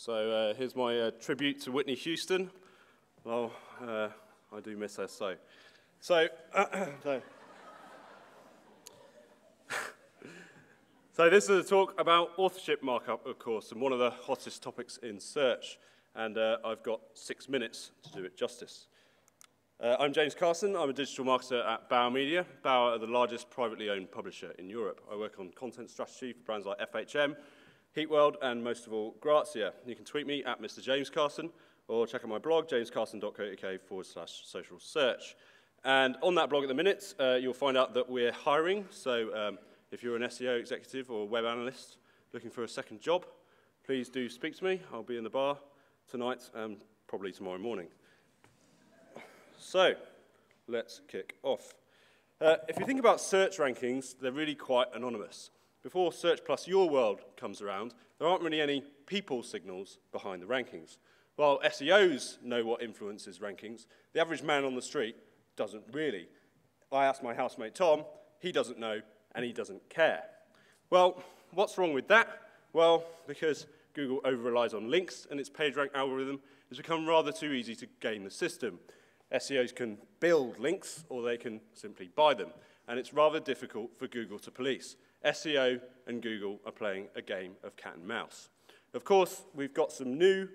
So here's my tribute to Whitney Houston. Well, I do miss her so. So this is a talk about authorship markup, of course, and one of the hottest topics in search. And I've got 6 minutes to do it justice. I'm James Carson. I'm a digital marketer at Bauer Media. Bauer are the largest privately owned publisher in Europe. I work on content strategy for brands like FHM, Heatworld, and most of all, Grazia. You can tweet me at Mr. James Carson, or check out my blog, jamescarson.co.uk/social search. And on that blog at the minute, you'll find out that we're hiring. So if you're an SEO executive or web analyst looking for a second job, please do speak to me. I'll be in the bar tonight and probably tomorrow morning. So let's kick off. If you think about search rankings, they're really quite anonymous. Before Search Plus Your World comes around, there aren't really any people signals behind the rankings. While SEOs know what influences rankings, the average man on the street doesn't really. I asked my housemate Tom, he doesn't know, and he doesn't care. Well, what's wrong with that? Well, because Google over-relies on links, and its PageRank algorithm has become rather too easy to game the system. SEOs can build links, or they can simply buy them, and it's rather difficult for Google to police. SEO and Google are playing a game of cat and mouse. Of course, we've got some new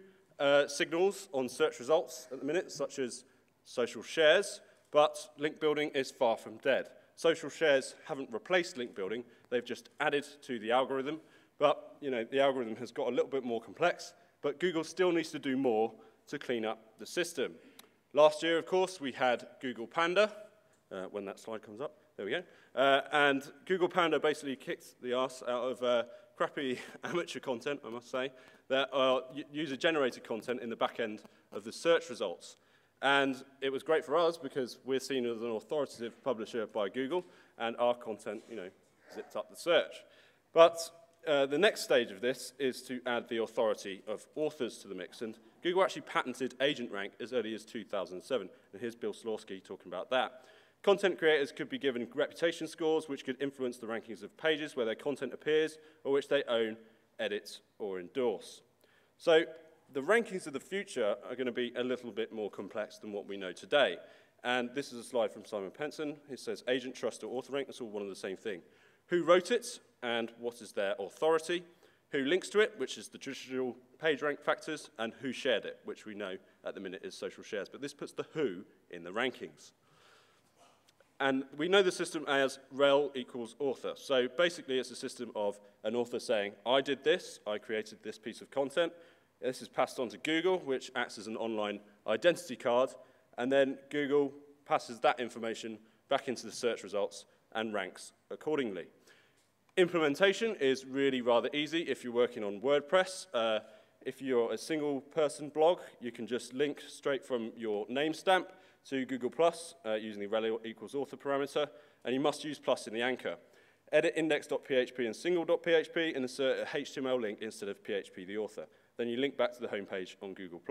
signals on search results at the minute, such as social shares, but link building is far from dead. Social shares haven't replaced link building, they've just added to the algorithm, but the algorithm has got a little bit more complex, but Google still needs to do more to clean up the system. Last year, of course, we had Google Panda, when that slide comes up. There we go. And Google Panda basically kicked the arse out of crappy amateur content, I must say, that are user-generated content in the back end of the search results. And it was great for us because we're seen as an authoritative publisher by Google, and our content, zipped up the search. But the next stage of this is to add the authority of authors to the mix. And Google actually patented agent rank as early as 2007. And here's Bill Slawski talking about that. Content creators could be given reputation scores which could influence the rankings of pages where their content appears or which they own, edit, or endorse. So the rankings of the future are going to be a little bit more complex than what we know today. And this is a slide from Simon Penson. It says agent, trust, or author rank. That's all one and the same thing. Who wrote it and what is their authority? Who links to it, which is the traditional page rank factors, and who shared it, which we know at the minute is social shares. But this puts the who in the rankings. And we know the system as rel equals author. So basically, it's a system of an author saying, I did this, I created this piece of content. This is passed on to Google, which acts as an online identity card. And then Google passes that information back into the search results and ranks accordingly. Implementation is really rather easy if you're working on WordPress. If you're a single-person blog, you can just link straight from your name stamp to Google+, using the rel equals author parameter, and you must use plus in the anchor. Edit index.php and single.php and insert a HTML link instead of PHP the author. Then you link back to the home page on Google+.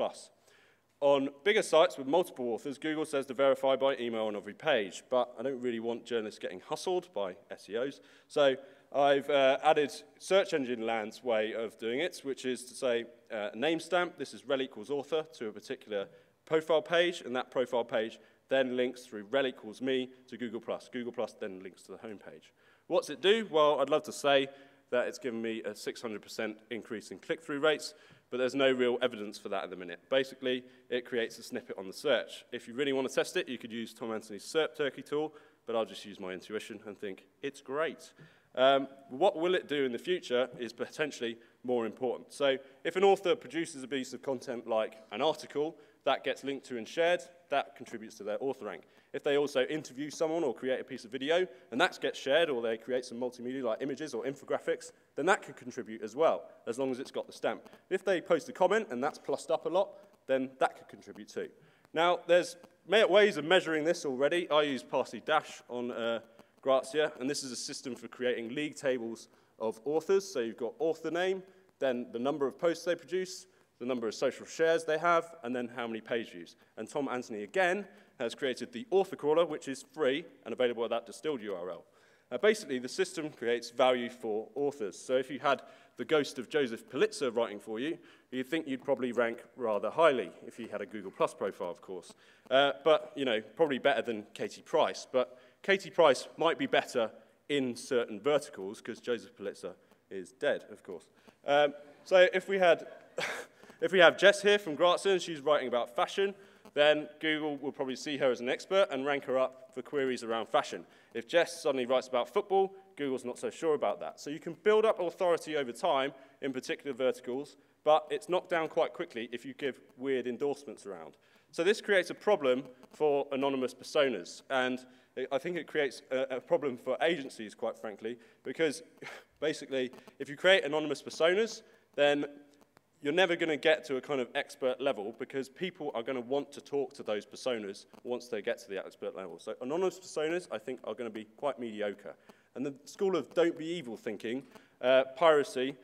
On bigger sites with multiple authors, Google says to verify by email on every page, but I don't really want journalists getting hustled by SEOs, so I've added search engine land's way of doing it, which is to say name stamp, this is rel equals author to a particular profile page, and that profile page then links through rel equals me to Google+. Google+ then links to the home page. What's it do? Well, I'd love to say that it's given me a 600% increase in click-through rates, but there's no real evidence for that at the minute. Basically, it creates a snippet on the search. If you really want to test it, you could use Tom Anthony's SERP turkey tool, but I'll just use my intuition and think, it's great. What will it do in the future is potentially more important. So if an author produces a piece of content like an article, that gets linked to and shared, that contributes to their author rank. If they also interview someone or create a piece of video, and that gets shared, or they create some multimedia like images or infographics, then that could contribute as well, as long as it's got the stamp. If they post a comment and that's plussed up a lot, then that could contribute too. Now, there's ways of measuring this already. I use Piracy on Grazia, and this is a system for creating league tables of authors. So you've got author name, then the number of posts they produce, the number of social shares they have, and then how many page views. And Tom Anthony, again, has created the author crawler, which is free and available at that distilled URL. Basically, the system creates value for authors. So if you had the ghost of Joseph Pulitzer writing for you, you'd think you'd probably rank rather highly if you had a Google Plus profile, of course. But, you know, probably better than Katie Price. But Katie Price might be better in certain verticals because Joseph Pulitzer is dead, of course. So if we have Jess here from Carson, she's writing about fashion, then Google will probably see her as an expert and rank her up for queries around fashion. If Jess suddenly writes about football, Google's not so sure about that. So you can build up authority over time in particular verticals, but it's knocked down quite quickly if you give weird endorsements around. So this creates a problem for anonymous personas, and I think it creates a problem for agencies, quite frankly, because basically, if you create anonymous personas, then you're never going to get to a kind of expert level because people are going to want to talk to those personas once they get to the expert level. So anonymous personas, I think, are going to be quite mediocre. And the school of don't be evil thinking, piracy,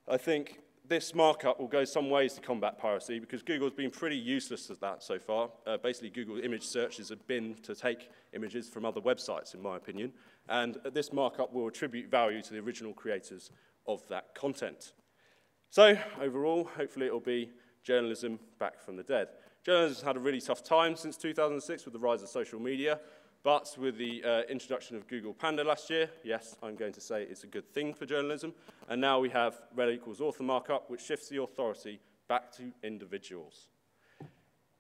I think this markup will go some ways to combat piracy because Google's been pretty useless at that so far. Basically, Google image search is a bin to take images from other websites, in my opinion. And this markup will attribute value to the original creators of that content. So, overall, hopefully it will be journalism back from the dead. Journalism has had a really tough time since 2006 with the rise of social media, but with the introduction of Google Panda last year, yes, I'm going to say it's a good thing for journalism, and now we have rel equals author markup, which shifts the authority back to individuals.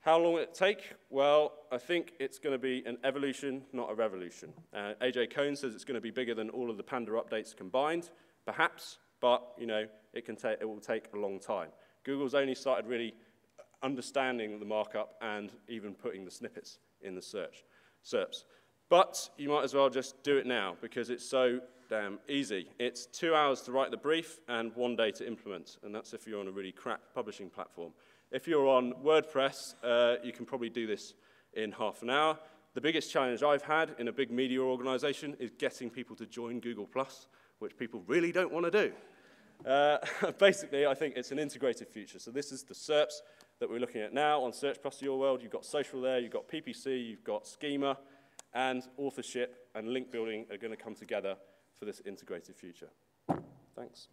How long will it take? Well, I think it's going to be an evolution, not a revolution. AJ Cohn says it's going to be bigger than all of the Panda updates combined, perhaps, but, you know, it will take a long time. Google's only started really understanding the markup and even putting the snippets in the SERPs. But you might as well just do it now because it's so damn easy. It's 2 hours to write the brief and 1 day to implement, and that's if you're on a really crap publishing platform. If you're on WordPress, you can probably do this in half an hour. The biggest challenge I've had in a big media organization is getting people to join Google+, which people really don't want to do. Basically, I think it's an integrated future. So this is the SERPs that we're looking at now on Search Plus Your World. You've got social there, you've got PPC, you've got schema, and authorship and link building are going to come together for this integrated future. Thanks.